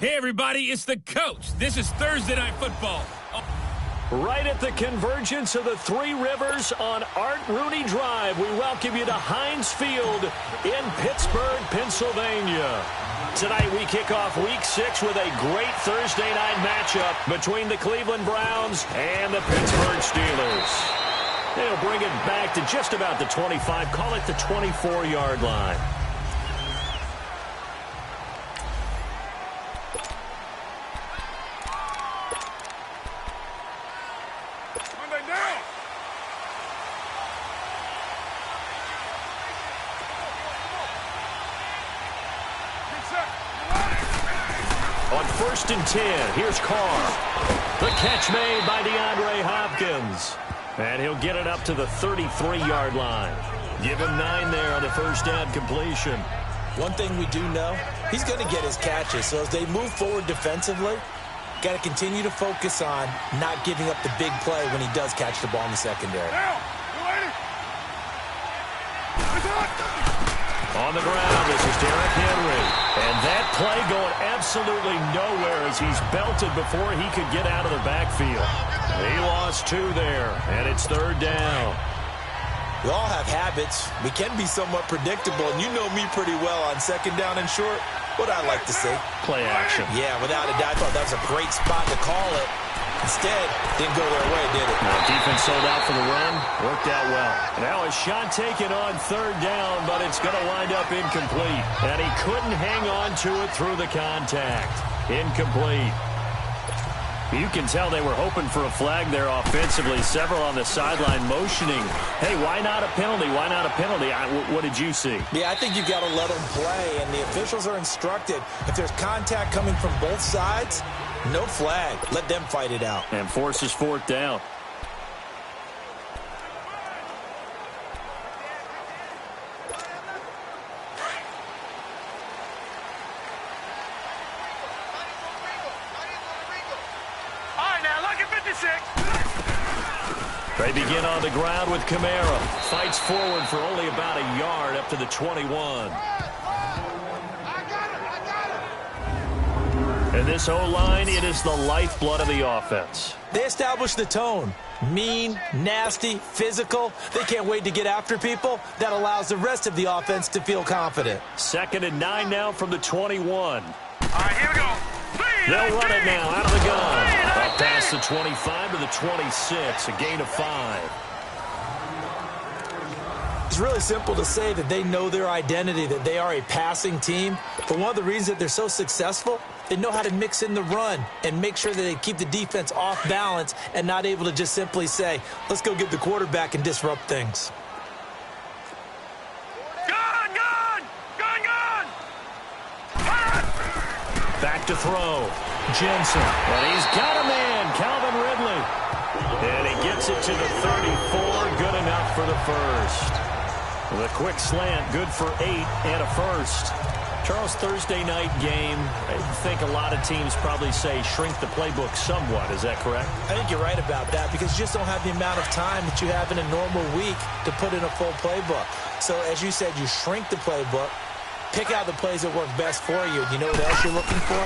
Hey, everybody, it's the coach. This is Thursday Night Football. Right at the convergence of the Three Rivers on Art Rooney Drive, we welcome you to Heinz Field in Pittsburgh, Pennsylvania. Tonight we kick off Week 6 with a great Thursday night matchup between the Cleveland Browns and the Pittsburgh Steelers. They'll bring it back to just about the 25, call it the 24-yard line. On 1st and 10, here's Carr. The catch made by DeAndre Hopkins. And he'll get it up to the 33-yard line. Give him 9 there on the first down completion. One thing we do know, he's going to get his catches. So as they move forward defensively, got to continue to focus on not giving up the big play when he does catch the ball in the secondary. On the ground, this is Derrick Henry. And that play going absolutely nowhere as he's belted before he could get out of the backfield. He lost 2 there, and it's 3rd down. We all have habits. We can be somewhat predictable, and you know me pretty well on 2nd down and short. What I like to say? Play action. Yeah, without a doubt, I thought that was a great spot to call it. Instead, didn't go their way, did it? No, defense sold out for the run. Worked out well. Now a shot taken on 3rd down, but it's going to wind up incomplete. And he couldn't hang on to it through the contact. Incomplete. You can tell they were hoping for a flag there offensively. Several on the sideline motioning. Hey, why not a penalty? Why not a penalty? What did you see? Yeah, I think you got to let them play, and the officials are instructed. If there's contact coming from both sides, no flag. Let them fight it out. And forces 4th down. They begin on the ground with Kamara. Fights forward for only about a yard up to the 21. And this O-line, it is the lifeblood of the offense. They establish the tone. Mean, nasty, physical. They can't wait to get after people. That allows the rest of the offense to feel confident. 2nd and 9 now from the 21. All right, here we go. They'll run it now out of the gun. Up past the 25 to the 26, a gain of 5. It's really simple to say that they know their identity, that they are a passing team. But one of the reasons that they're so successful, they know how to mix in the run and make sure that they keep the defense off balance and not able to just simply say, let's go get the quarterback and disrupt things. Back to throw. Jensen. And he's got a man, Calvin Ridley. And he gets it to the 34. Good enough for the first. The quick slant, good for 8 and a first. Charles, Thursday night game, I think a lot of teams probably say shrink the playbook somewhat. Is that correct? I think you're right about that because you just don't have the amount of time that you have in a normal week to put in a full playbook. So as you said, you shrink the playbook. Pick out the plays that work best for you. You know what else you're looking for?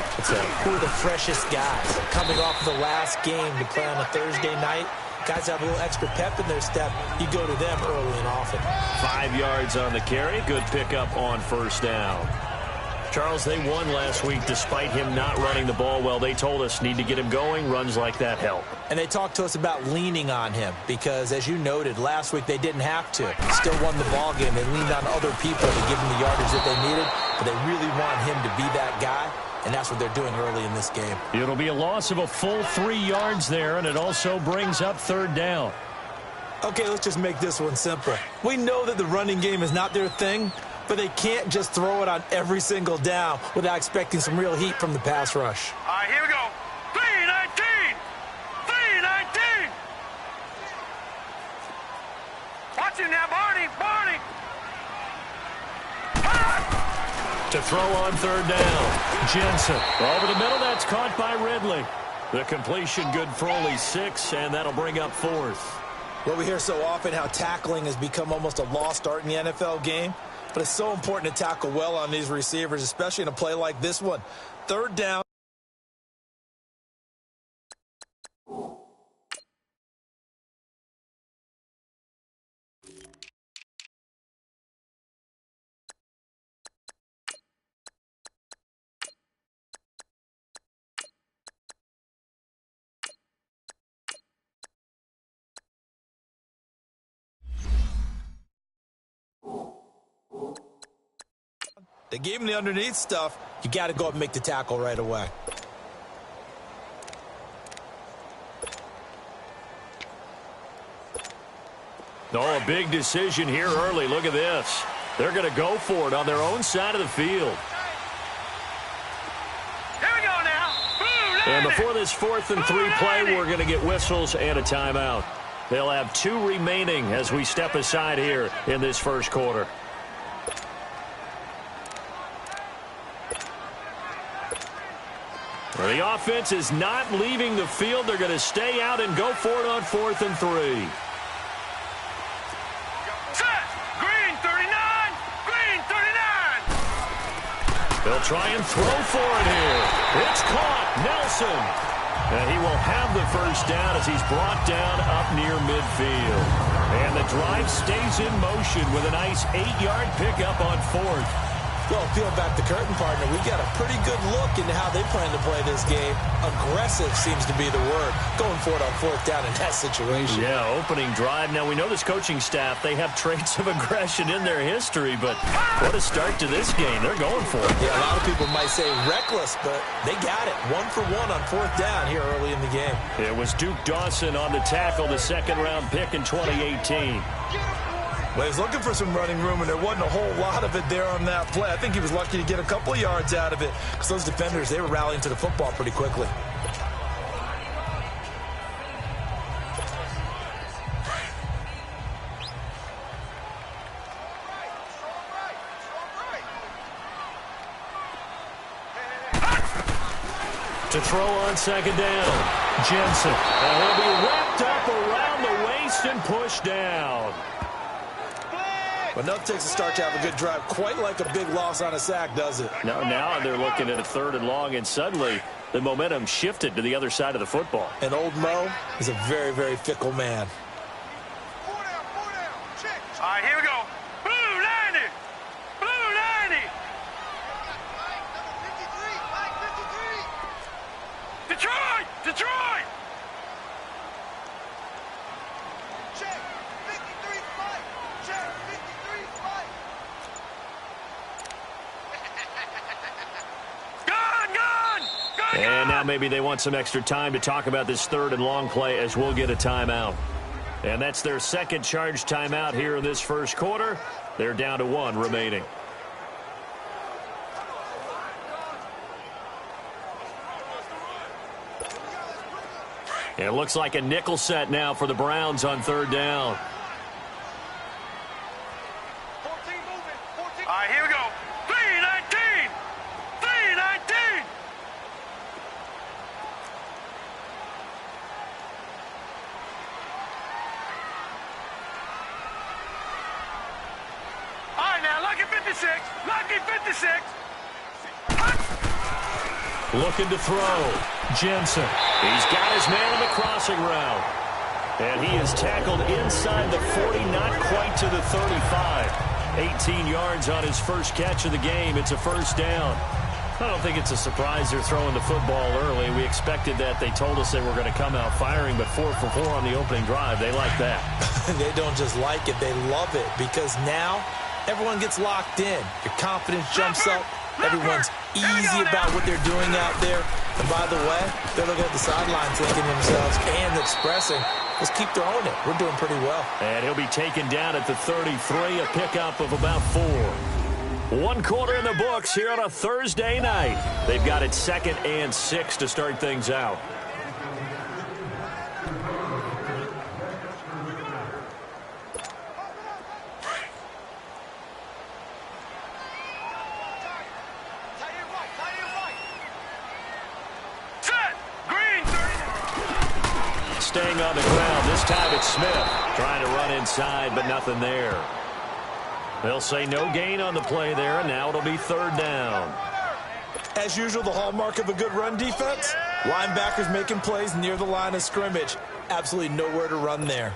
Who are the freshest guys coming off of the last game to play on a Thursday night? Guys have a little extra pep in their step. You go to them early and often. 5 yards on the carry. Good pickup on 1st down. Charles, they won last week despite him not running the ball well. They told us need to get him going. Runs like that help. And they talked to us about leaning on him because, as you noted, last week they didn't have to. Still won the ball game. They leaned on other people to give them the yardage that they needed, but they really want him to be that guy, and that's what they're doing early in this game. It'll be a loss of a full 3 yards there, and it also brings up 3rd down. Okay, let's just make this one simple. We know that the running game is not their thing, but they can't just throw it on every single down without expecting some real heat from the pass rush. All right, here we go. 3-19. 3-19. Watch him now, Barney. Barney. To throw on 3rd down. Jensen. Over the middle, that's caught by Ridley. The completion good for only 6, and that'll bring up 4th. Well, we hear so often how tackling has become almost a lost art in the NFL game, but it's so important to tackle well on these receivers, especially in a play like this one. 3rd down. They gave him the underneath stuff. You got to go up and make the tackle right away. Oh, a big decision here early. Look at this. They're going to go for it on their own side of the field. Here we go now. And before this 4th and 3 play, we're going to get whistles and a timeout. They'll have 2 remaining as we step aside here in this first quarter. Well, the offense is not leaving the field. They're going to stay out and go for it on 4th and 3. Set. Green 39. Green 39. They'll try and throw for it here. It's caught. Nelson. And he will have the first down as he's brought down up near midfield. And the drive stays in motion with a nice 8-yard pickup on 4th. Well, peel back the curtain, partner. We got a pretty good look into how they plan to play this game. Aggressive seems to be the word. Going for it on 4th down in that situation. Yeah, opening drive. Now, we know this coaching staff, they have traits of aggression in their history, but what a start to this game. They're going for it. Yeah, a lot of people might say reckless, but they got it. 1 for 1 on 4th down here early in the game. It was Duke Dawson on the tackle, the 2nd-round pick in 2018. Well, he was looking for some running room, and there wasn't a whole lot of it there on that play. I think he was lucky to get a couple of yards out of it because those defenders, they were rallying to the football pretty quickly. To throw on 2nd down. Jensen. And he'll be wrapped up around the waist and pushed down. But nothing takes a start to have a good drive, quite like a big loss on a sack, does it? No, now they're looking at a 3rd and long, and suddenly the momentum shifted to the other side of the football. And old Mo is a very, very fickle man. 4 down. Check. All right, here we go. Blue 90. Blue 90. Detroit. Detroit. Check. 53 fight. Check. 53 fight. And now maybe they want some extra time to talk about this 3rd and long play as we'll get a timeout. And that's their 2nd charge timeout here in this first quarter. They're down to 1 remaining. And it looks like a nickel set now for the Browns on 3rd down. 14 moving. 14. All right, here we go. 319. 319. All right, now, lucky 56. Lucky 56. Looking to throw. Jensen. He's got his man on the crossing route. And he is tackled inside the 40, not quite to the 35. 18 yards on his first catch of the game. It's a first down. I don't think it's a surprise they're throwing the football early. We expected that. They told us they were going to come out firing, but 4 for 4 on the opening drive. They like that. They don't just like it, they love it, because now everyone gets locked in. Your confidence jumps up. Everyone's easy about what they're doing out there. And by the way, they're looking at the sidelines thinking to themselves and expressing, let's keep throwing it. We're doing pretty well. And he'll be taken down at the 33, a pickup of about 4. 1 quarter in the books here on a Thursday night. They've got it 2nd and 6 to start things out. Staying on the ground. This time it's Smith trying to run inside, but nothing there. They'll say no gain on the play there, and now it'll be 3rd down. As usual, the hallmark of a good run defense, linebackers making plays near the line of scrimmage. Absolutely nowhere to run there.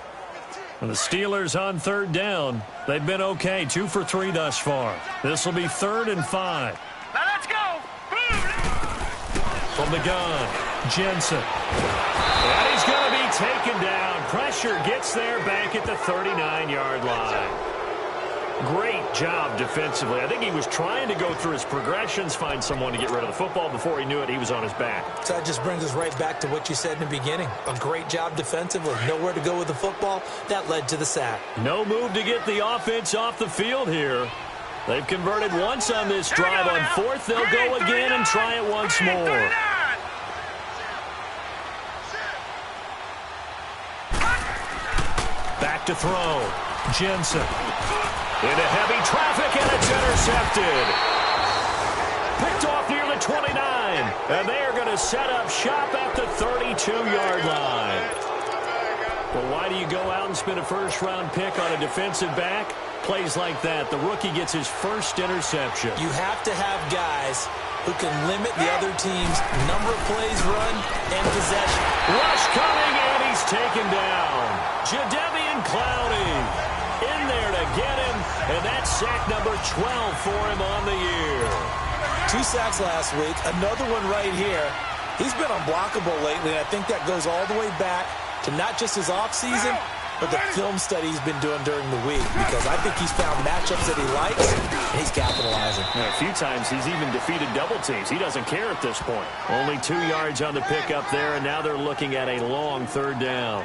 And the Steelers on 3rd down. They've been okay, 2 for 3 thus far. This will be 3rd and 5. Now let's go. From the gun, Jensen. And he's going to be taken down. Pressure gets there back at the 39-yard line. Great job defensively. I think he was trying to go through his progressions, find someone to get rid of the football. Before he knew it, he was on his back. So that just brings us right back to what you said in the beginning. A great job defensively. Nowhere to go with the football. That led to the sack. No move to get the offense off the field here. They've converted once on this drive. On fourth, they'll go again and try it once more. Back to throw. Jensen. Into heavy traffic, and it's intercepted. Picked off near the 29. And they are going to set up shop at the 32-yard line. Well, why do you go out and spend a first-round pick on a defensive back? Plays like that. The rookie gets his first interception. You have to have guys who can limit the other team's number of plays run and possession. Rush coming, and he's taken down. Jadeveon Clowney in there to get him, and that's sack number 12 for him on the year. 2 sacks last week, another one right here. He's been unblockable lately, and I think that goes all the way back to not just his offseason, but the film study he's been doing during the week, because I think he's found matchups that he likes, and he's capitalizing. A few times he's even defeated double teams. He doesn't care at this point. Only 2 yards on the pickup there, and now they're looking at a long third down.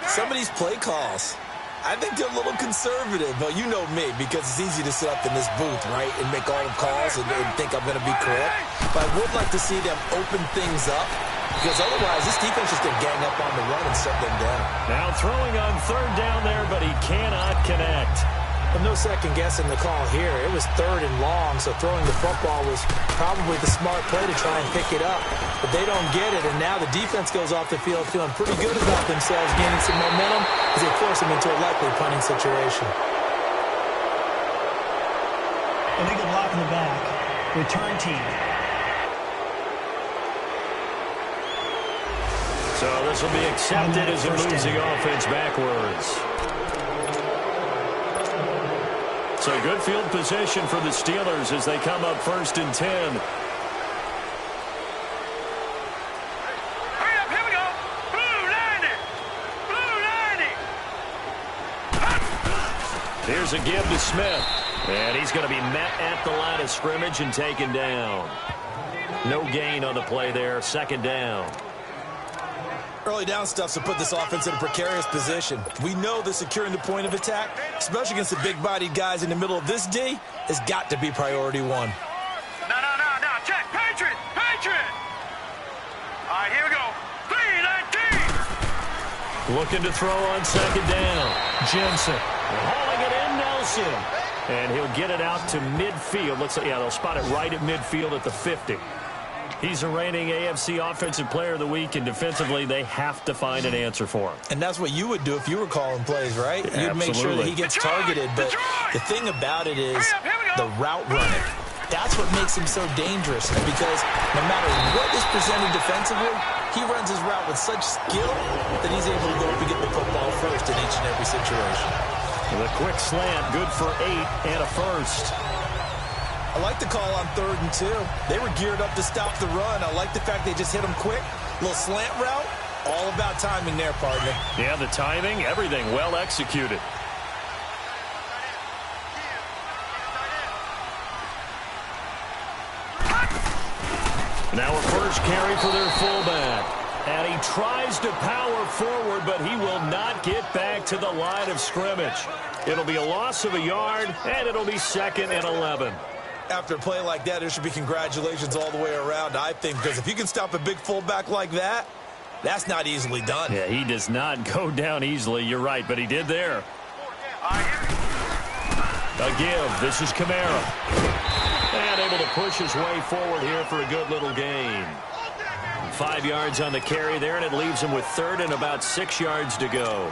Some of these play calls, I think they're a little conservative, but you know me, because it's easy to sit up in this booth, right, and make all the calls and think I'm going to be correct. But I would like to see them open things up, because otherwise this defense is going to gang up on the run and shut them down. Now throwing on third down there, but he cannot connect. But no second guessing the call here. It was third and long, so throwing the football was probably the smart play to try and pick it up. But they don't get it, and now the defense goes off the field feeling pretty good about themselves, gaining some momentum as they force them into a likely punting situation. Illegal block in the back. Return team. So this will be accepted as it moves the offense backwards. So good field position for the Steelers as they come up 1st and 10. Hurry up, here we go. Blue 90. Blue 90. Here's a give to Smith. And he's going to be met at the line of scrimmage and taken down. No gain on the play there. 2nd down. Early down stuff to put this offense in a precarious position. We know that securing the point of attack, especially against the big-bodied guys in the middle of this D, has got to be priority one. No. Check. Patriot. All right, here we go. 3-19. Looking to throw on 2nd down. Jensen hauling it in. Nelson. And he'll get it out to midfield. Looks like, yeah, they'll spot it right at midfield at the 50. He's a reigning AFC Offensive Player of the Week, and defensively, they have to find an answer for him. And that's what you would do if you were calling plays, right? Yeah, you'd make sure that he gets targeted. But the thing about it is the route running. That's what makes him so dangerous, because no matter what is presented defensively, he runs his route with such skill that he's able to go up and get the football first in each and every situation. The quick slant, good for 8 and a first. I like the call on 3rd and 2. They were geared up to stop the run. I like the fact they just hit them quick. Little slant route. All about timing there, partner. Yeah, the timing, everything well executed. Now a first carry for their fullback. And he tries to power forward, but he will not get back to the line of scrimmage. It'll be a loss of a yard, and it'll be 2nd and 11. After a play like that, there should be congratulations all the way around, I think, because if you can stop a big fullback like that, that's not easily done. Yeah, he does not go down easily. You're right, but he did there. A give. This is Kamara. And able to push his way forward here for a good little gain. 5 yards on the carry there, and it leaves him with 3rd and about 6 yards to go.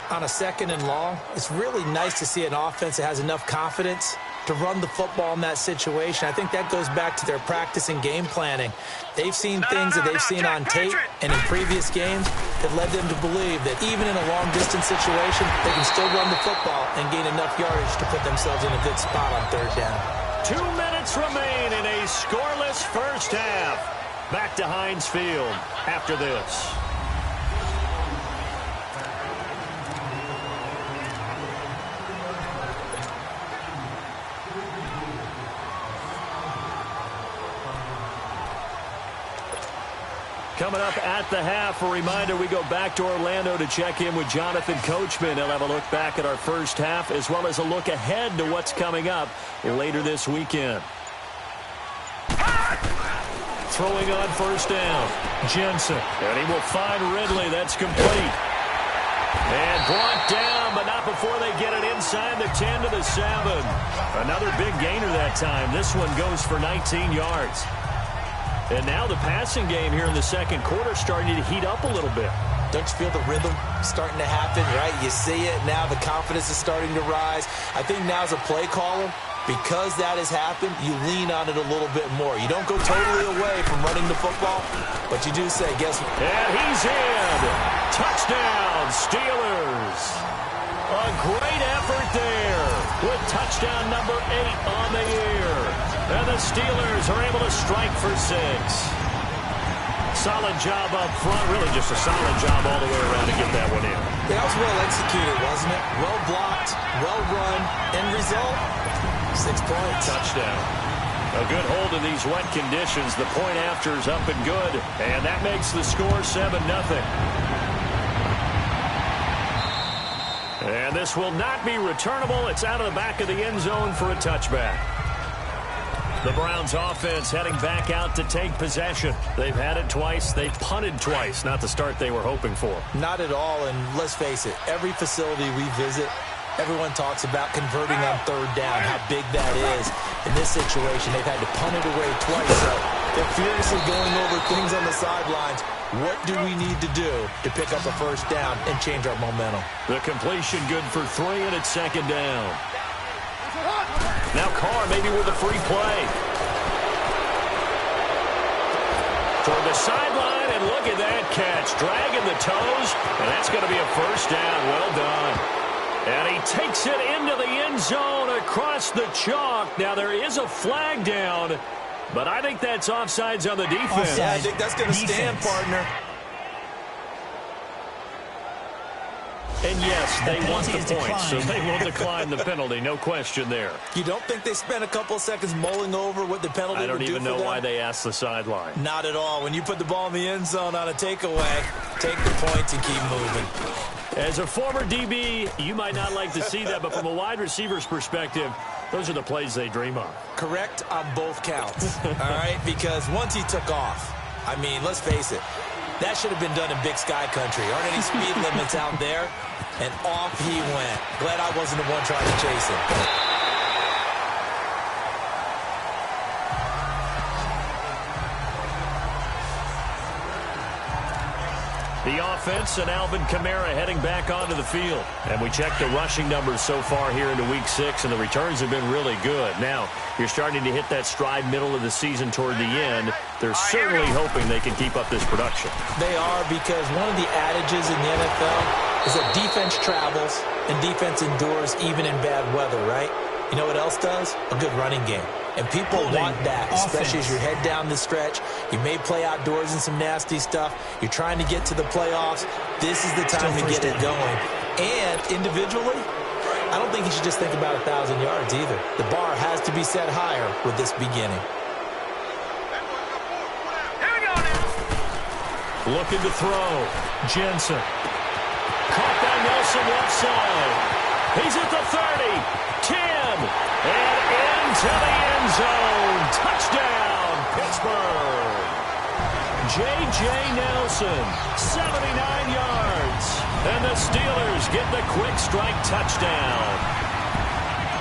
On a 2nd and long, it's really nice to see an offense that has enough confidence to run the football in that situation. I think that goes back to their practice and game planning. They've seen things that they've seen on tape and in previous games that led them to believe that even in a long-distance situation, they can still run the football and gain enough yardage to put themselves in a good spot on 3rd down. 2 minutes remain in a scoreless first half. Back to Heinz Field after this. Coming up at the half, a reminder, we go back to Orlando to check in with Jonathan Coachman. He'll have a look back at our first half as well as a look ahead to what's coming up later this weekend. Throwing on first down, Jensen. And he will find Ridley. That's complete. And brought down, but not before they get it inside the 10 to the 7. Another big gainer that time. This one goes for 19 yards. And now the passing game here in the second quarter starting to heat up a little bit. Don't you feel the rhythm starting to happen, right? You see it now. The confidence is starting to rise. I think now as a play caller, because that has happened, you lean on it a little bit more. You don't go totally away from running the football, but you do say, guess what? And he's in. Touchdown, Steelers. A great effort there with touchdown number 8 on the year. And the Steelers are able to strike for 6. Solid job up front. Really just a solid job all the way around to get that one in. Yeah, that was well executed, wasn't it? Well blocked, well run. End result, 6 points. Touchdown. A good hold of these wet conditions. The point after is up and good. And that makes the score 7-0. And this will not be returnable. It's out of the back of the end zone for a touchback. The Browns offense heading back out to take possession. They've had it twice. They've punted twice. Not the start they were hoping for. Not at all, and let's face it, every facility we visit, everyone talks about converting on third down, how big that is. In this situation, they've had to punt it away twice, so they're furiously going over things on the sidelines. What do we need to do to pick up a first down and change our momentum? The completion good for 3, and it's second down. Now Carr maybe with a free play. Toward the sideline, and look at that catch. Dragging the toes, and that's going to be a first down. Well done. And he takes it into the end zone across the chalk. Now there is a flag down, but I think that's offsides on the defense. Yeah, I think that's going to stand, partner. And yes, they want the points, so they will decline the penalty. No question there. You don't think they spent a couple of seconds mulling over what the penalty would do for them? I don't even know why they asked the sideline. Not at all. When you put the ball in the end zone on a takeaway, take the points and keep moving. As a former DB, you might not like to see that, but from a wide receiver's perspective, those are the plays they dream of. Correct on both counts, all right? Because once he took off, I mean, let's face it, that should have been done in Big Sky Country. Aren't any speed limits out there? And off he went. Glad I wasn't the one trying to chase him. The offense and Alvin Kamara heading back onto the field. And we check the rushing numbers so far here into Week 6, and the returns have been really good. Now, you're starting to hit that stride middle of the season toward the end. They're certainly hoping they can keep up this production. They are, because one of the adages in the NFL is that defense travels and defense endures even in bad weather, right? You know what else does? A good running game. And people want that, especially as you head down the stretch. You may play outdoors in some nasty stuff. You're trying to get to the playoffs. This is the time to get it going. And individually, I don't think you should just think about 1,000 yards either. The bar has to be set higher with this beginning. Looking to throw. Jensen. Caught by Nelson left side. He's at the 30. 10. And into the end zone. Touchdown, Pittsburgh. J.J. Nelson, 79 yards. And the Steelers get the quick strike touchdown.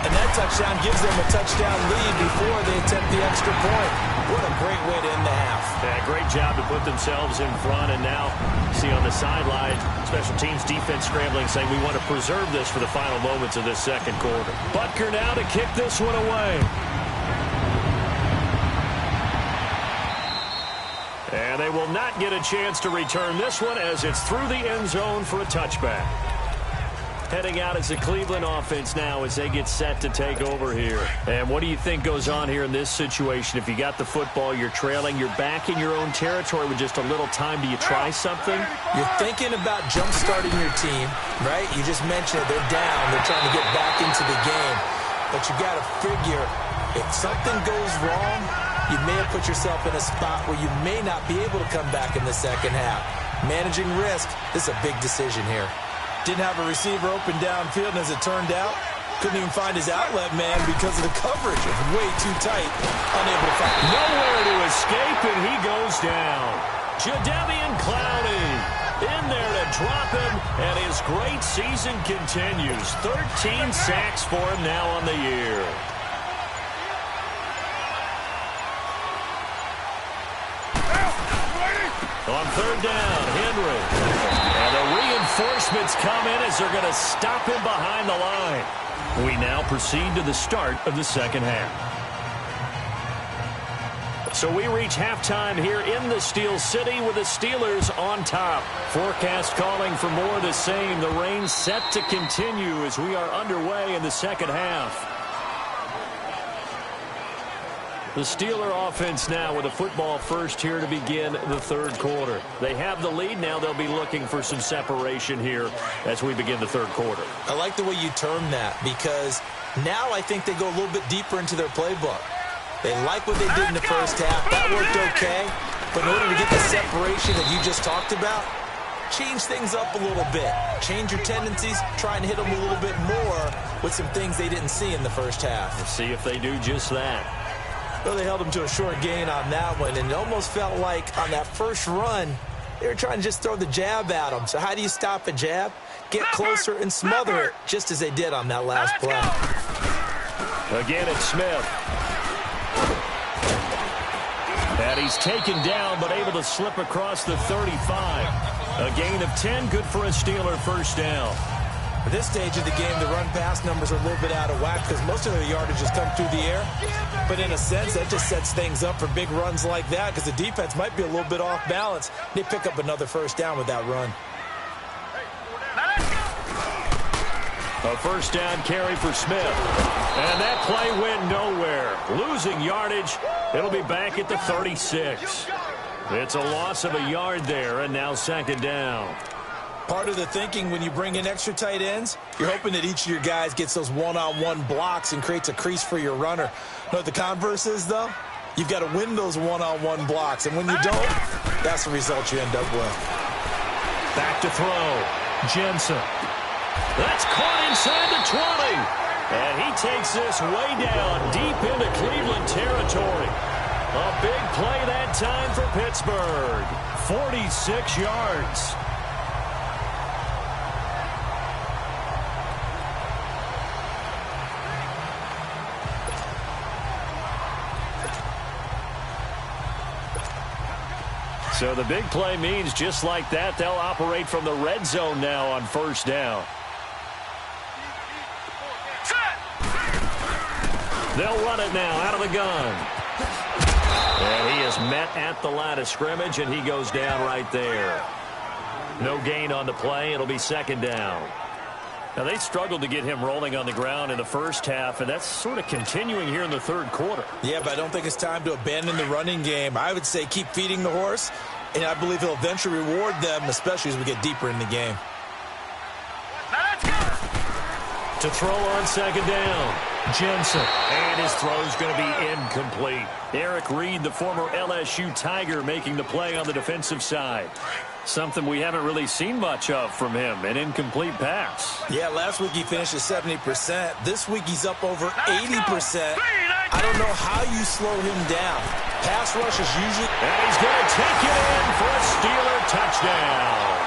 And that touchdown gives them a touchdown lead before they attempt the extra point. What a great way to end the half. Yeah, great job to put themselves in front. And now, see on the sideline, special teams defense scrambling, saying we want to preserve this for the final moments of this second quarter. Butker now to kick this one away. And they will not get a chance to return this one as it's through the end zone for a touchback. Heading out as the Cleveland offense now as they get set to take over here. And what do you think goes on here in this situation? If you got the football, you're trailing, you're back in your own territory with just a little time. Do you try something? You're thinking about jump-starting your team, right? You just mentioned it. They're down. They're trying to get back into the game. But you got to figure, if something goes wrong, you may have put yourself in a spot where you may not be able to come back in the second half. Managing risk, this is a big decision here. Didn't have a receiver open downfield, and as it turned out, couldn't even find his outlet man because of the coverage. It was way too tight, unable to find him. Nowhere to escape, and he goes down. Jadeveon Clowney in there to drop him, and his great season continues. 13 sacks for him now on the year. On third down, Henry. And the reinforcements come in as they're going to stop him behind the line. We now proceed to the start of the second half. So we reach halftime here in the Steel City with the Steelers on top. Forecast calling for more of the same. The rain set to continue as we are underway in the second half. The Steeler offense now with a football first here to begin the third quarter. They have the lead. Now they'll be looking for some separation here as we begin the third quarter. I like the way you term that because now I think they go a little bit deeper into their playbook. They like what they did in the first half. That worked okay. But in order to get the separation that you just talked about, change things up a little bit. Change your tendencies. Try and hit them a little bit more with some things they didn't see in the first half. Let's see if they do just that. Well, they held him to a short gain on that one, and it almost felt like on that first run, they were trying to just throw the jab at him. So how do you stop a jab? Get closer and smother it, just as they did on that last play. Again, it's Smith. And he's taken down, but able to slip across the 35. A gain of 10, good for a Steeler first down. At this stage of the game, the run-pass numbers are a little bit out of whack because most of their yardage has come through the air. But in a sense, that just sets things up for big runs like that because the defense might be a little bit off balance. They pick up another first down with that run. A first down carry for Smith. And that play went nowhere. Losing yardage. It'll be back at the 36. It's a loss of a yard there, and now second down. Part of the thinking when you bring in extra tight ends, you're hoping that each of your guys gets those one-on-one blocks and creates a crease for your runner. You know what the converse is, though? You've got to win those one-on-one blocks, and when you don't, that's the result you end up with. Back to throw. Jensen. That's caught inside the 20. And he takes this way down deep into Cleveland territory. A big play that time for Pittsburgh. 46 yards. So the big play means just like that, they'll operate from the red zone now on first down. They'll run it now out of the gun. And he is met at the line of scrimmage, and he goes down right there. No gain on the play. It'll be second down. Now, they struggled to get him rolling on the ground in the first half, and that's sort of continuing here in the third quarter. Yeah, but I don't think it's time to abandon the running game. I would say keep feeding the horse, and I believe he'll eventually reward them, especially as we get deeper in the game. To throw on second down, Jensen. And his throw's going to be incomplete. Eric Reed, the former LSU Tiger, making the play on the defensive side. Something we haven't really seen much of from him, an incomplete pass. Yeah, last week he finished at 70%. This week he's up over 80%. I don't know how you slow him down. Pass rush is usually... And he's going to take it in for a Steeler touchdown.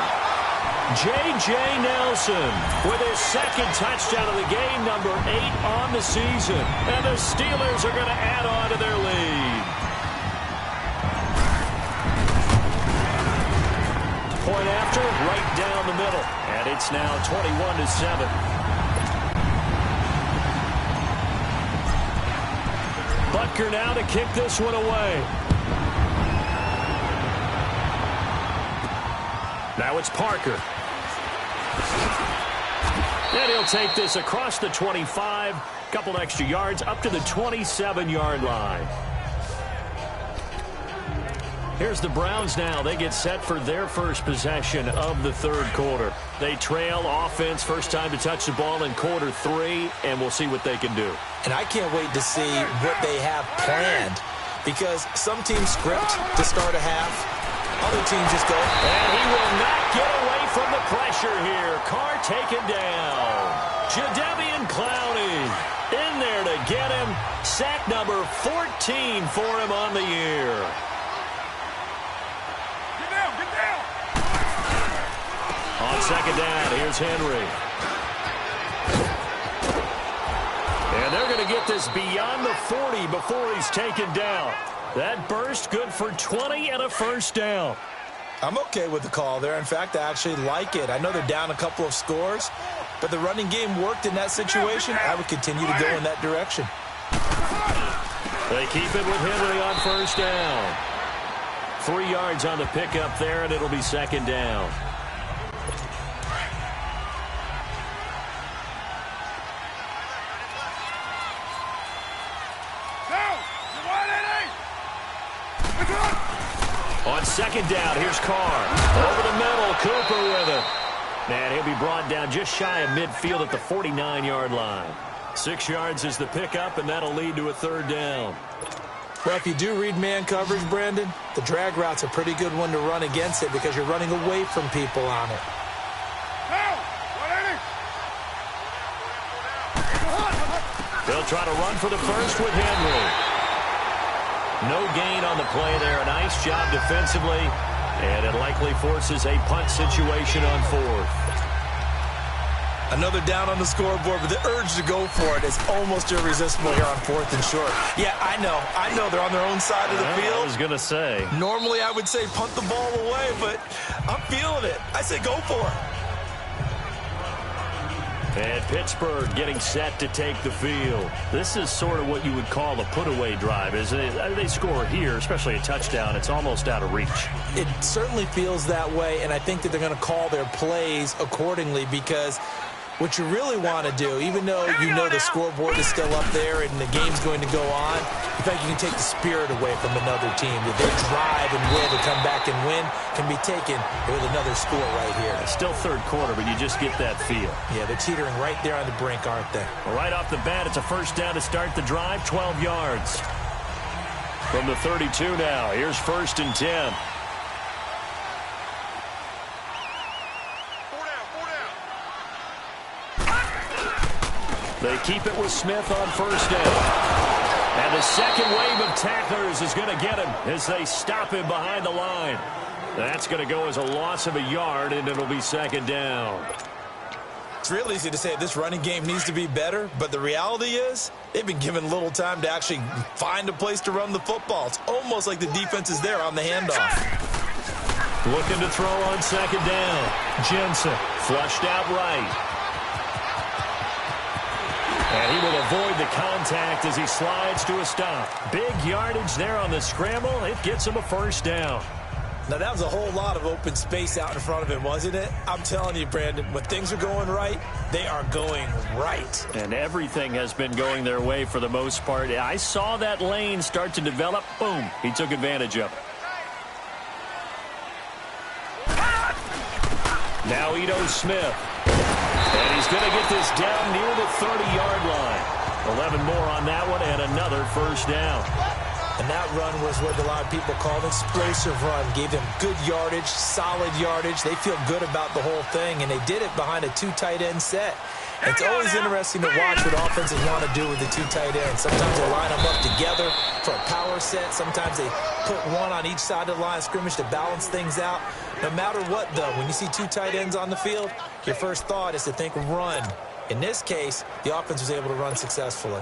J.J. Nelson with his second touchdown of the game, number 8 on the season. And the Steelers are going to add on to their lead. Point after, right down the middle. And it's now 21-7. Butker now to kick this one away. Now it's Parker. And he'll take this across the 25. Couple extra yards up to the 27-yard line. Here's the Browns now. They get set for their first possession of the third quarter. They trail offense, first time to touch the ball in quarter 3, and we'll see what they can do. And I can't wait to see what they have planned. because some teams script to start a half. Other teams just go. And he will not get away from the pressure here. Carr taken down. Jadeveon Clowney in there to get him. Sack number 14 for him on the year. Get down, get down. On second down, here's Henry. And they're going to get this beyond the 40 before he's taken down. That burst good for 20 and a first down. I'm okay with the call there. In fact, I actually like it. I know they're down a couple of scores, but the running game worked in that situation. I would continue to go in that direction. They keep it with Henry on first down. 3 yards on the pickup there, and it'll be second down. On second down, here's Carr. Over the middle, Cooper with it. And he'll be brought down just shy of midfield at the 49-yard line. 6 yards is the pickup, and that'll lead to a third down. Well, if you do read man coverage, Brandon, the drag route's a pretty good one to run against it because you're running away from people on it. They'll try to run for the first with Henry. No gain on the play there. A nice job defensively, and it likely forces a punt situation on fourth. Another down on the scoreboard, but the urge to go for it is almost irresistible here on fourth and short. Yeah, I know they're on their own side of the field. I was going to say. Normally I would say punt the ball away, but I'm feeling it. I say go for it. And Pittsburgh getting set to take the field. This is sort of what you would call a put-away drive, isn't it? They score here, especially a touchdown. It's almost out of reach. It certainly feels that way, and I think that they're going to call their plays accordingly because what you really want to do, even though you know the scoreboard is still up there and the game's going to go on, in fact, you can take the spirit away from another team. That their drive and will to come back and win can be taken with another score right here. It's still third quarter, but you just get that feel. Yeah, they're teetering right there on the brink, aren't they? Well, right off the bat, it's a first down to start the drive, 12 yards. From the 32 now, here's first and 10. They keep it with Smith on first down. And the second wave of tacklers is going to get him as they stop him behind the line. That's going to go as a loss of a yard, and it'll be second down. It's real easy to say this running game needs to be better, but the reality is they've been given little time to actually find a place to run the football. It's almost like the defense is there on the handoff. Looking to throw on second down. Jensen flushed out right. And he will avoid the contact as he slides to a stop. Big yardage there on the scramble. It gets him a first down. Now, that was a whole lot of open space out in front of him, wasn't it? I'm telling you, Brandon, when things are going right, they are going right. And everything has been going their way for the most part. I saw that lane start to develop. Boom. He took advantage of it. Now Ito Smith. And he's going to get this down near the 30-yard line. 11 more on that one and another first down. And that run was what a lot of people call an explosive run. Gave them good yardage, solid yardage. They feel good about the whole thing, and they did it behind a 2 tight end set. And it's always interesting to watch what offenses want to do with the 2 tight ends. Sometimes they line them up together for a power set. Sometimes they put one on each side of the line of scrimmage to balance things out. No matter what, though, when you see 2 tight ends on the field, your first thought is to think run. In this case, the offense was able to run successfully.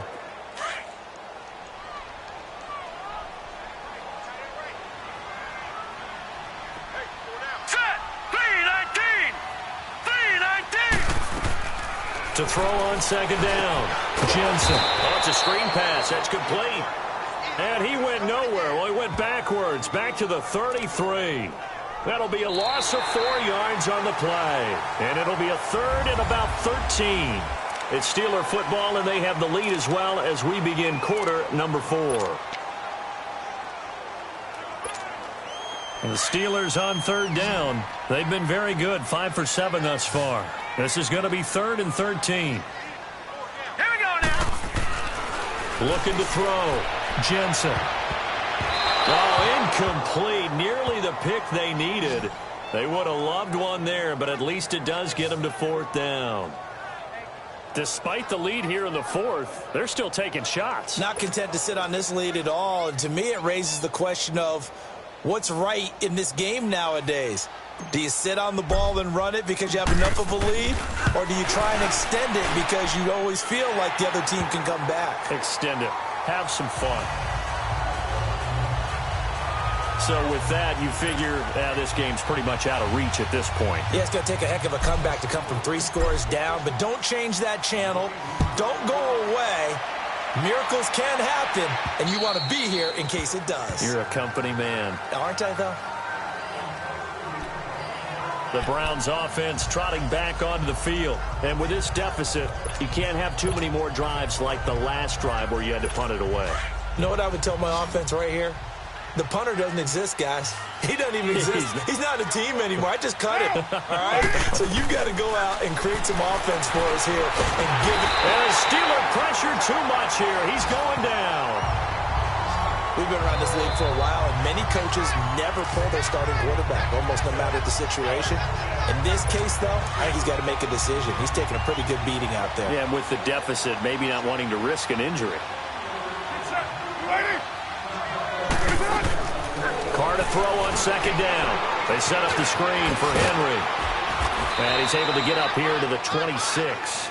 To throw on second down. Jensen. Oh, it's a screen pass. That's complete. And he went nowhere. Well, he went backwards. Back to the 33. That'll be a loss of 4 yards on the play. And it'll be a third and about 13. It's Steeler football, and they have the lead as well as we begin quarter number 4. And the Steelers on third down. They've been very good, 5 for 7 thus far. This is going to be 3rd and 13. Here we go now. Looking to throw. Jensen. Oh, incomplete. Nearly the pick they needed. They would have loved one there, but at least it does get them to 4th down. Despite the lead here in the 4th, they're still taking shots. Not content to sit on this lead at all. And to me, it raises the question of what's right in this game nowadays. Do you sit on the ball and run it because you have enough of a lead? Or do you try and extend it because you always feel like the other team can come back? Extend it. Have some fun. So with that, you figure this game's pretty much out of reach at this point. Yeah, it's going to take a heck of a comeback to come from 3 scores down, but don't change that channel. Don't go away. Miracles can happen, and you want to be here in case it does. You're a company man. Aren't I, though? The Browns offense trotting back onto the field. And with this deficit, you can't have too many more drives like the last drive where you had to punt it away. You know what I would tell my offense right here? The punter doesn't exist, guys. He doesn't even exist. He's not a team anymore. I just cut him, all right? So you got to go out and create some offense for us here and give it. And Steeler pressure too much here. He's going down. We've been around this league for a while, and many coaches never pull their starting quarterback, almost no matter the situation. In this case, though, I think he's got to make a decision. He's taking a pretty good beating out there. Yeah, and with the deficit, maybe not wanting to risk an injury. Carr to throw on 2nd down. They set up the screen for Henry. And he's able to get up here to the 26.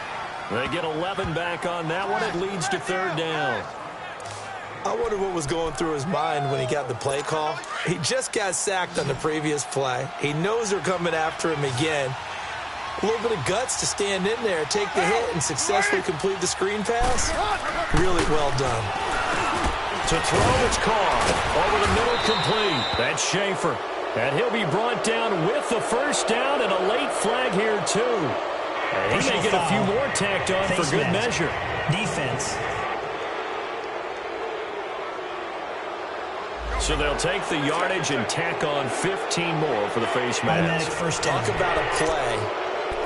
They get 11 back on that one. It leads to 3rd down. I wonder what was going through his mind when he got the play call. He just got sacked on the previous play. He knows they're coming after him again. A little bit of guts to stand in there, take the hit, and successfully complete the screen pass. Really well done. To throw, it's Carr. Over the middle, complete. That's Schaefer. And he'll be brought down with the 1st down and a late flag here, too. And he may get a few more tacked on for good measure. Defense. So they'll take the yardage and tack on 15 more for the face mask. Talk about a play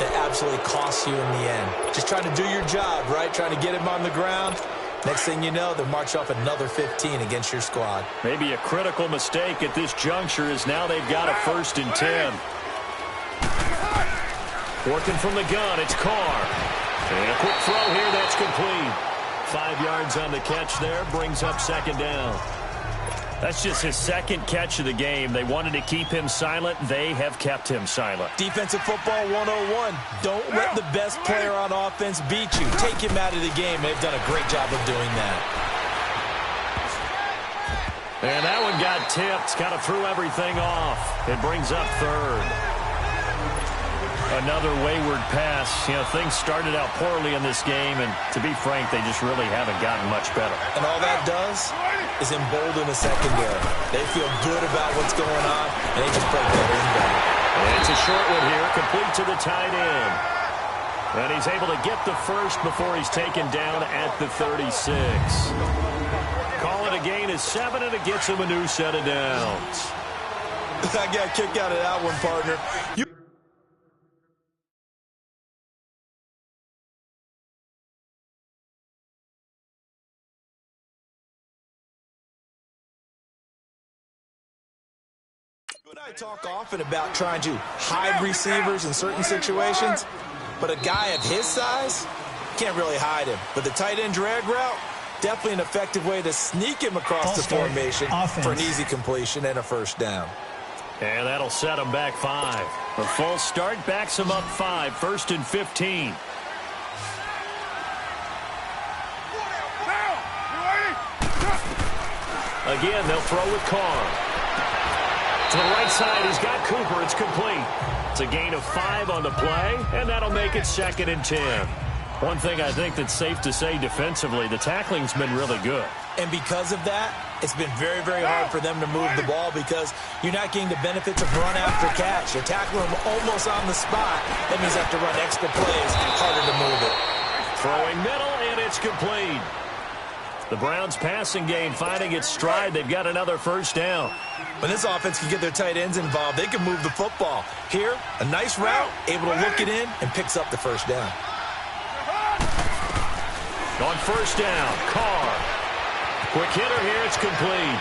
that absolutely costs you in the end. Just trying to do your job, right? Trying to get him on the ground. Next thing you know, they'll march off another 15 against your squad. Maybe a critical mistake at this juncture is now they've got a 1st and 10. Working from the gun, it's Carr. And a quick throw here, that's complete. 5 yards on the catch there, brings up 2nd down. That's just his 2nd catch of the game. They wanted to keep him silent. They have kept him silent. Defensive football 101. Don't let the best player on offense beat you. Take him out of the game. They've done a great job of doing that. And that one got tipped. Kind of threw everything off. It brings up 3rd. Another wayward pass. You know, things started out poorly in this game, and to be frank, they just really haven't gotten much better. And all that does is embolden the secondary. They feel good about what's going on, and they just play better and better. And it's a short one here, complete to the tight end. And he's able to get the 1st before he's taken down at the 36. Call it a gain of 7, and it gets him a new set of downs. I got a kick out of that one, partner. You and I talk often about trying to hide receivers in certain situations, but a guy of his size can't really hide him. But the tight end drag route, definitely an effective way to sneak him across the formation for an easy completion and a 1st down. And that'll set him back 5. The full start backs him up 5, 1st and 15. Again, they'll throw with Carr. To the right side, he's got Cooper. It's complete. It's a gain of 5 on the play, and that'll make it 2nd and 10. One thing I think that's safe to say defensively, the tackling's been really good. And because of that, it's been very, very hard for them to move the ball because you're not getting the benefits of run after catch. You're tackling them almost on the spot. That means you have to run extra plays, harder to move it. Throwing middle, and it's complete. The Browns passing game finding its stride. They've got another 1st down. When this offense can get their tight ends involved, they can move the football. Here, a nice route, able to look it in, and picks up the 1st down. On 1st down, Carr. Quick hitter here, it's complete.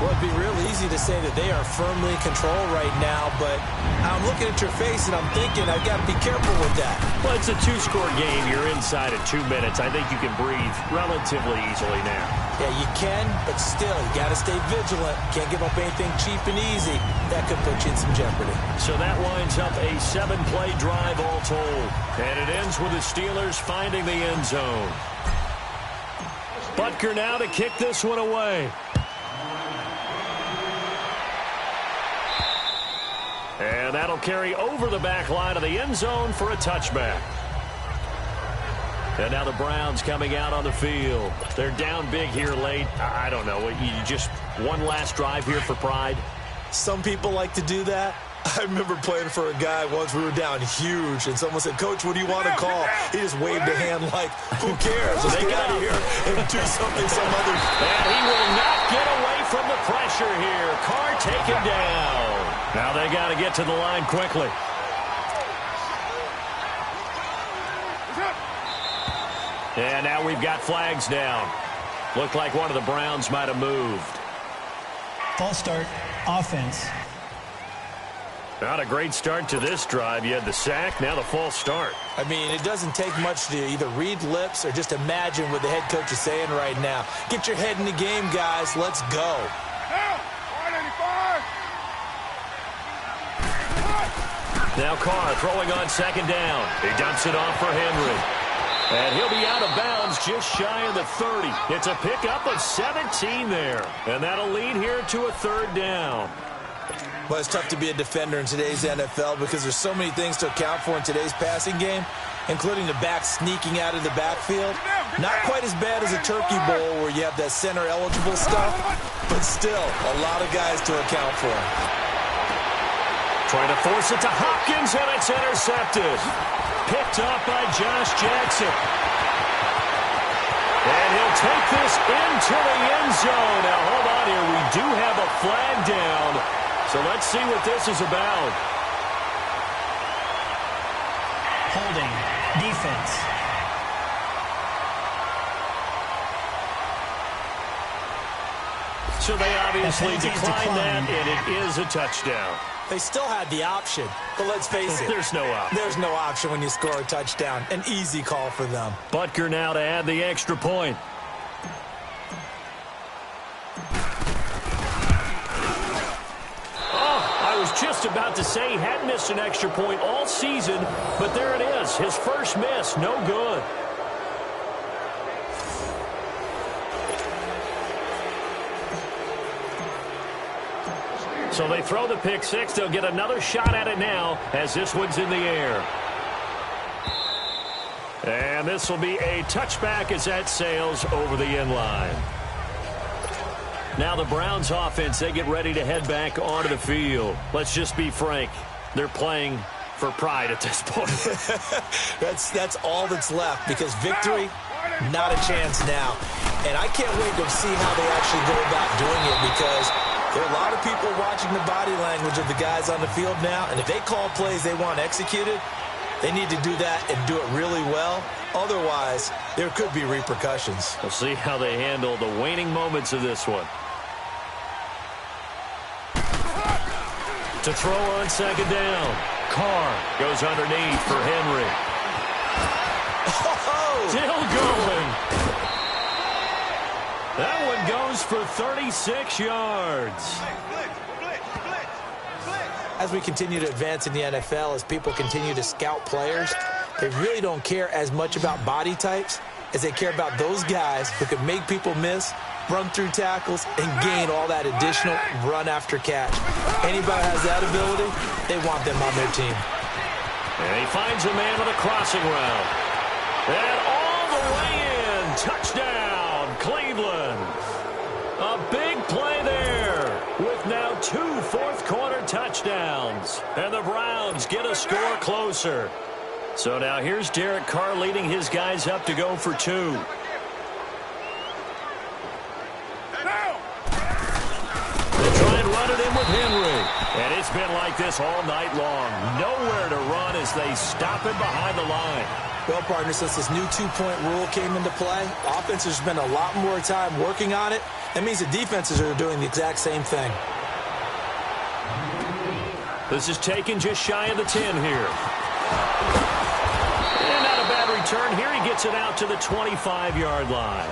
Well, it'd be real easy to say that they are firmly in control right now, but I'm looking at your face and I'm thinking I've got to be careful with that. Well, it's a two-score game. You're inside at 2 minutes. I think you can breathe relatively easily now. Yeah, you can, but still, you got to stay vigilant. Can't give up anything cheap and easy. That could put you in some jeopardy. So that winds up a 7-play drive all told. And it ends with the Steelers finding the end zone. Butker now to kick this one away. And that'll carry over the back line of the end zone for a touchback. And now the Browns coming out on the field. They're down big here late. I don't know. You just one last drive here for pride? Some people like to do that. I remember playing for a guy once. We were down huge, and someone said, "Coach, what do you want to call?" He just waved a hand like, "Who cares? Let's get out of here and do something some other." And he will not get away from the pressure here. Carr taken down. Now they got to get to the line quickly. And now we've got flags down. Looked like one of the Browns might have moved. False start, offense. Not a great start to this drive. You had the sack, now the false start. I mean, it doesn't take much to either read lips or just imagine what the head coach is saying right now. Get your head in the game, guys. Let's go. Now Carr throwing on second down. He dumps it off for Henry. And he'll be out of bounds just shy of the 30. It's a pickup of 17 there. And that'll lead here to a third down. Well, it's tough to be a defender in today's NFL because there's so many things to account for in today's passing game, including the back sneaking out of the backfield. Not quite as bad as a turkey bowl where you have that center-eligible stuff, but still a lot of guys to account for. Trying to force it to Hopkins, and it's intercepted. Picked up by Josh Jackson. And he'll take this into the end zone. Now, hold on here. We do have a flag down. So let's see what this is about. Holding. Defense. So they obviously declined that, and it is a touchdown. They still had the option, but let's face it. There's no option. There's no option when you score a touchdown. An easy call for them. Butker now to add the extra point. I was just about to say he hadn't missed an extra point all season, but there it is. His first miss, no good. So they throw the pick six. They'll get another shot at it now as this one's in the air. And this will be a touchback as that sails over the end line. Now the Browns offense, they get ready to head back onto the field. Let's just be frank. They're playing for pride at this point. That's all that's left because victory, not a chance now. And I can't wait to see how they actually go about doing it because there are a lot of people watching the body language of the guys on the field now. And if they call plays they want executed, they need to do that and do it really well. Otherwise, there could be repercussions. We'll see how they handle the waning moments of this one. To throw on second down. Carr goes underneath for Henry. Oh! Still going. That one goes for 36 yards. As we continue to advance in the NFL, as people continue to scout players, they really don't care as much about body types as they care about those guys who can make people miss, run through tackles, and gain all that additional run after catch. Anybody has that ability, they want them on their team. And he finds a man with a crossing route. And all the way in. Touchdown, Cleveland. A big play there with now 2 fourth-quarter touchdowns. And the Browns get a score closer. So now here's Derek Carr leading his guys up to go for 2. With Henry. And it's been like this all night long. Nowhere to run as they stop him behind the line. Well, partner, since this new two-point rule came into play, offenses spend a lot more time working on it. That means the defenses are doing the exact same thing. This is taken just shy of the 10 here. And not a bad return here. He gets it out to the 25-yard line.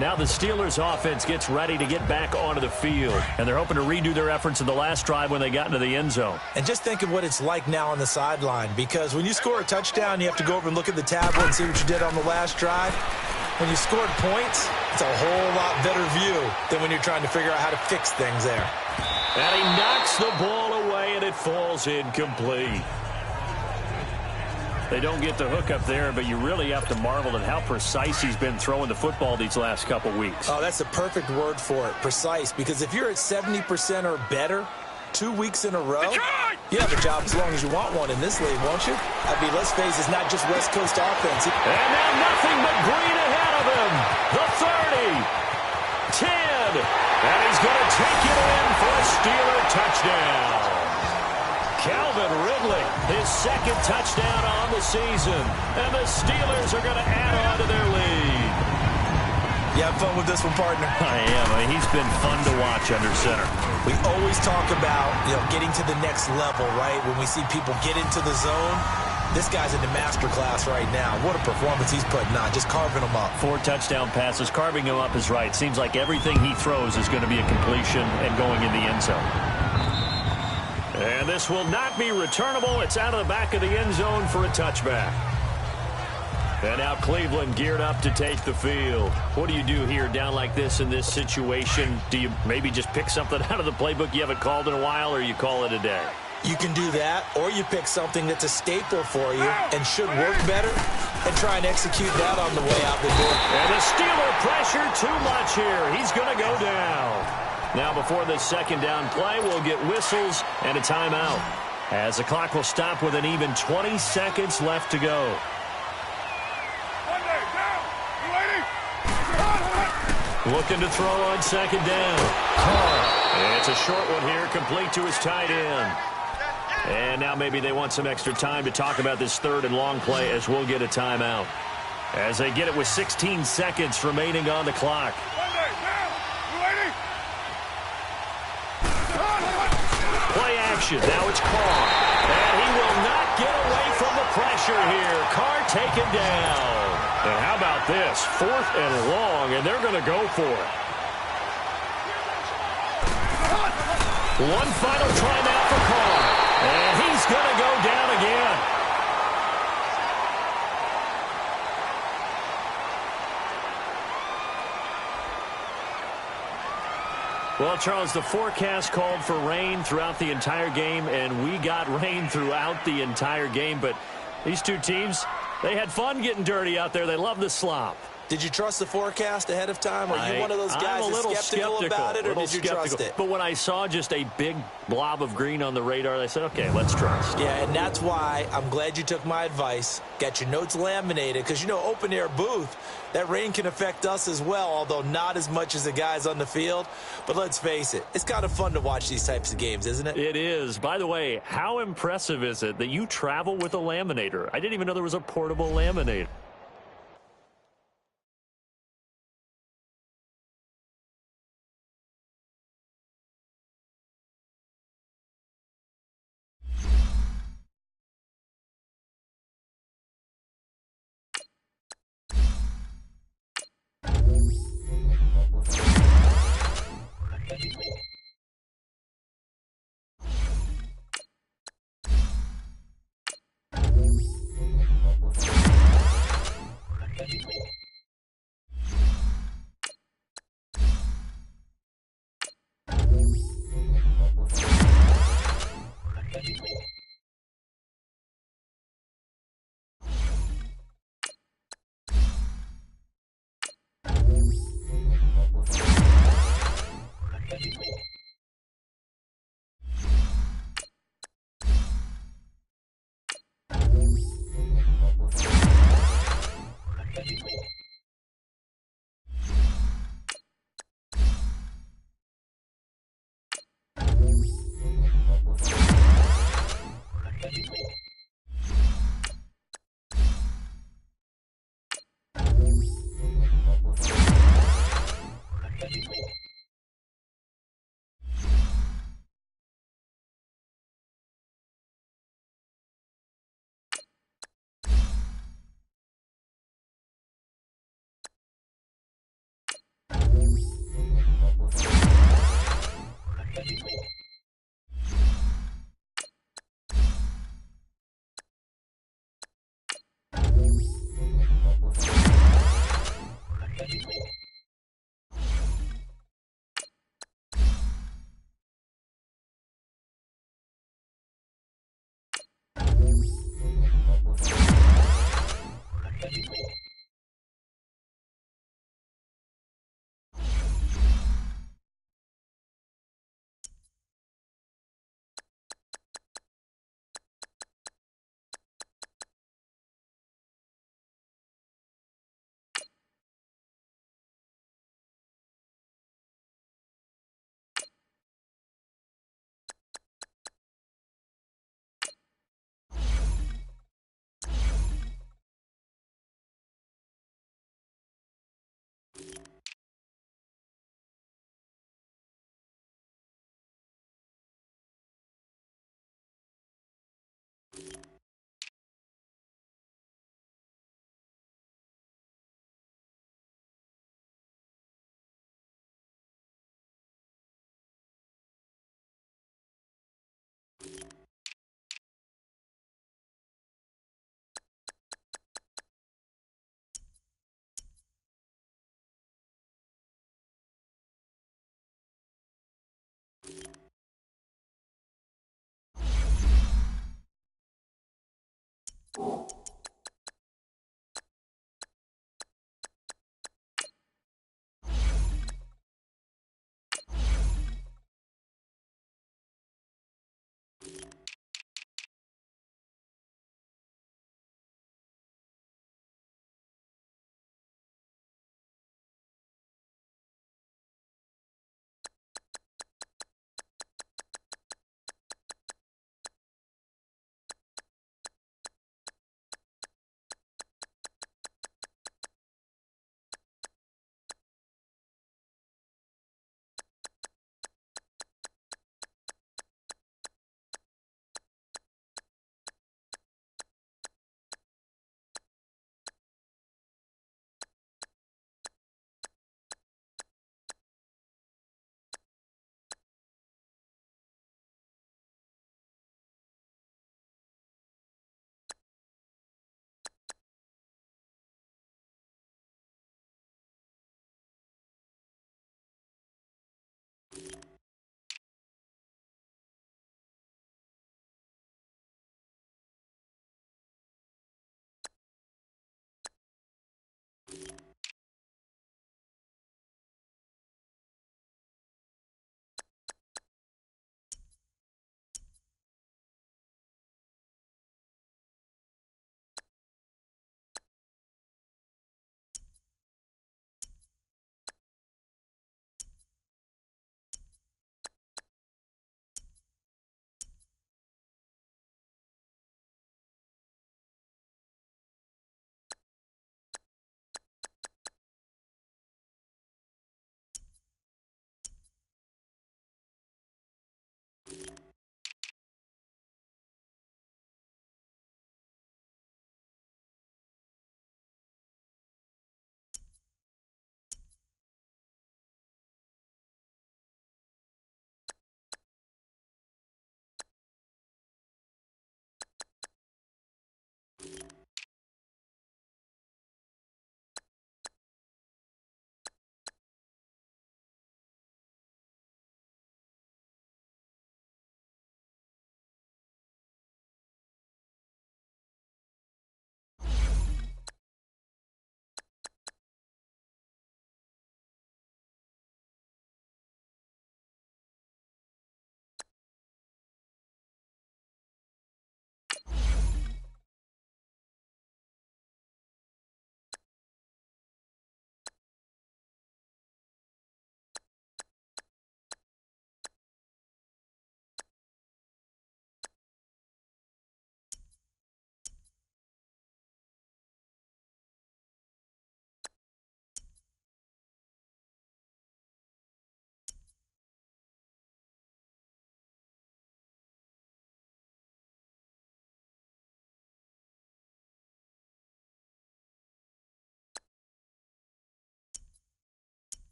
Now the Steelers offense gets ready to get back onto the field. And they're hoping to redo their efforts in the last drive when they got into the end zone. And just think of what it's like now on the sideline. Because when you score a touchdown, you have to go over and look at the tablet and see what you did on the last drive. When you scored points, it's a whole lot better view than when you're trying to figure out how to fix things there. And he knocks the ball away, and it falls incomplete. They don't get the hook up there, but you really have to marvel at how precise he's been throwing the football these last couple weeks. Oh, that's the perfect word for it, precise, because if you're at 70% or better 2 weeks in a row, you have a job as long as you want one in this league, won't you? I mean, let's face it, it's not just West Coast offense. And now nothing but green ahead of him. The 30, 10, and he's going to take it in for a Steeler touchdown. Calvin Ridley, his second touchdown on the season. And the Steelers are going to add on to their lead. You have fun with this one, partner? I am. I mean, he's been fun to watch under center. We always talk about, getting to the next level, right? When we see people get into the zone, this guy's in the master class right now. What a performance he's putting on, just carving them up. 4 touchdown passes. Carving him up is right. Seems like everything he throws is going to be a completion and going in the end zone. And this will not be returnable. It's out of the back of the end zone for a touchback. And now Cleveland geared up to take the field. What do you do here down like this in this situation? Do you maybe just pick something out of the playbook you haven't called in a while, or you call it a day? You can do that, or you pick something that's a staple for you and should work better and try and execute that on the way out the door. And the Steeler pressure too much here. He's going to go down. Now, before this second down play, we'll get whistles and a timeout, as the clock will stop with an even 20 seconds left to go. Looking to throw on second down. It's a short one here, complete to his tight end. And now maybe they want some extra time to talk about this third and long play, as we'll get a timeout, as they get it with 16 seconds remaining on the clock. Play action. Now it's Carr. And he will not get away from the pressure here. Carr taken down. And how about this? 4th and long, and they're going to go for it. One final timeout for Carr. And he's going to go down again. Well, Charles, the forecast called for rain throughout the entire game, and we got rain throughout the entire game. But these two teams, they had fun getting dirty out there. They love the slop. Did you trust the forecast ahead of time? Are you one of those guys that's skeptical about it, or did you trust it? But when I saw just a big blob of green on the radar, I said, okay, let's trust. Yeah, and that's why I'm glad you took my advice. Got your notes laminated, because, open air booth, that rain can affect us as well, although not as much as the guys on the field. But let's face it, it's kind of fun to watch these types of games, isn't it? It is. By the way, how impressive is it that you travel with a laminator? I didn't even know there was a portable laminator.